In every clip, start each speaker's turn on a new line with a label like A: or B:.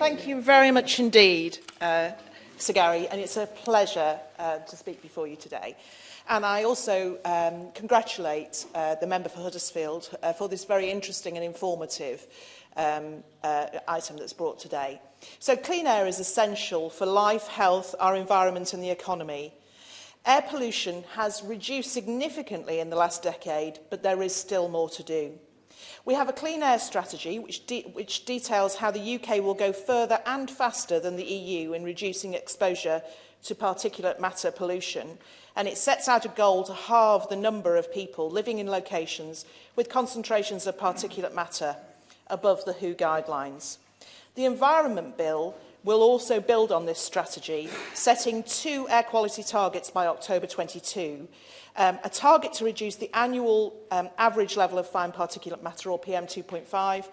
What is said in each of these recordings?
A: Thank you very much indeed, Sir Gary, and it's a pleasure to speak before you today. And I also congratulate the member for Huddersfield for this very interesting and informative item that's brought today. So clean air is essential for life, health, our environment and the economy. Air pollution has reduced significantly in the last decade, but there is still more to do. We have a clean air strategy which details how the UK will go further and faster than the EU in reducing exposure to particulate matter pollution, and it sets out a goal to halve the number of people living in locations with concentrations of particulate matter above the WHO guidelines. The Environment Bill will also build on this strategy, setting 2 air quality targets by October 22, a target to reduce the annual average level of fine particulate matter, or PM2.5,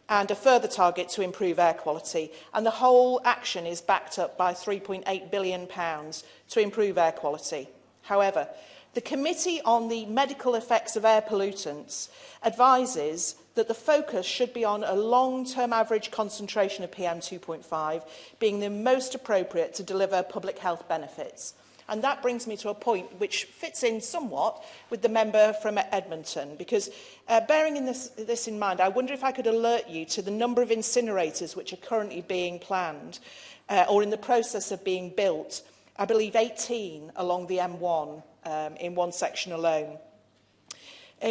A: and a further target to improve air quality. And the whole action is backed up by £3.8 billion to improve air quality. However, the Committee on the Medical Effects of Air Pollutants advises that the focus should be on a long-term average concentration of PM2.5 being the most appropriate to deliver public health benefits. And that brings me to a point which fits in somewhat with the member from Edmonton, because bearing this in mind, I wonder if I could alert you to the number of incinerators which are currently being planned or in the process of being built. I believe 18 along the M1 in one section alone.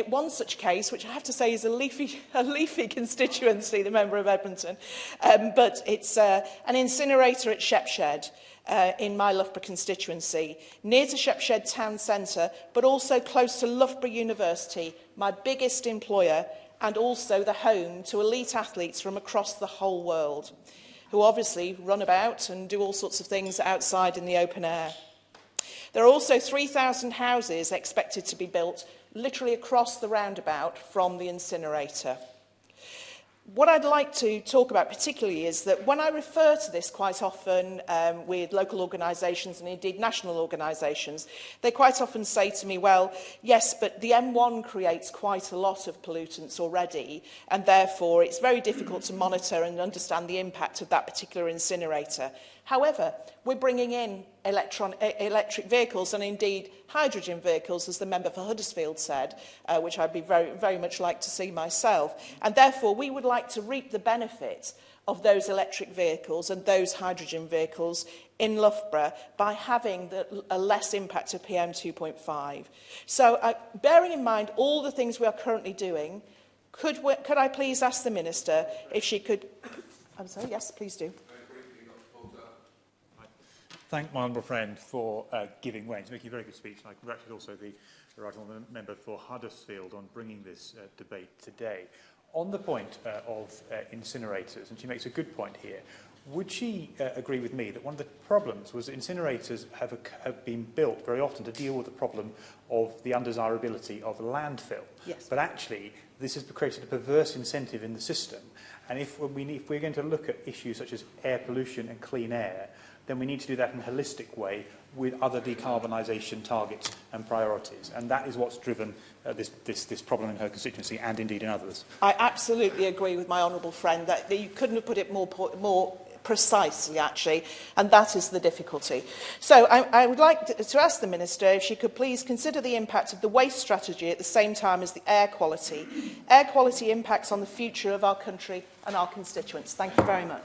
A: One such case, which I have to say is a leafy constituency, the member of Edmonton, but it's an incinerator at Shepshed in my Loughborough constituency, near to Shepshed town centre, but also close to Loughborough University, my biggest employer, and also the home to elite athletes from across the whole world, who obviously run about and do all sorts of things outside in the open air. There are also 3,000 houses expected to be built literally across the roundabout from the incinerator. What I'd like to talk about particularly is that when I refer to this quite often with local organisations and indeed national organisations, they quite often say to me, well, yes, but the M1 creates quite a lot of pollutants already, and therefore it's very difficult to monitor and understand the impact of that particular incinerator. However, we're bringing in electric vehicles and indeed hydrogen vehicles, as the member for Huddersfield said, which I'd be very much like to see myself. And therefore, we would like to reap the benefit of those electric vehicles and those hydrogen vehicles in Loughborough by having a less impact of PM2.5. So bearing in mind all the things we are currently doing, could I please ask the Minister if she could... I'm sorry, yes, please do.
B: Thank my honourable friend for giving way. It's making a very good speech. And I congratulate also the right honourable member for Huddersfield on bringing this debate today. On the point of incinerators, and she makes a good point here, would she agree with me that one of the problems was that incinerators have been built very often to deal with the problem of the undesirability of landfill?
A: Yes.
B: But actually, this has created a perverse incentive in the system. And if we're going to look at issues such as air pollution and clean air, then we need to do that in a holistic way with other decarbonisation targets and priorities. And that is what's driven this problem in her constituency and indeed in others.
A: I absolutely agree with my honourable friend that you couldn't have put it more precisely, actually, and that is the difficulty. So I would like to ask the Minister if she could please consider the impact of the waste strategy at the same time as the air quality. Air quality impacts on the future of our country and our constituents. Thank you very much.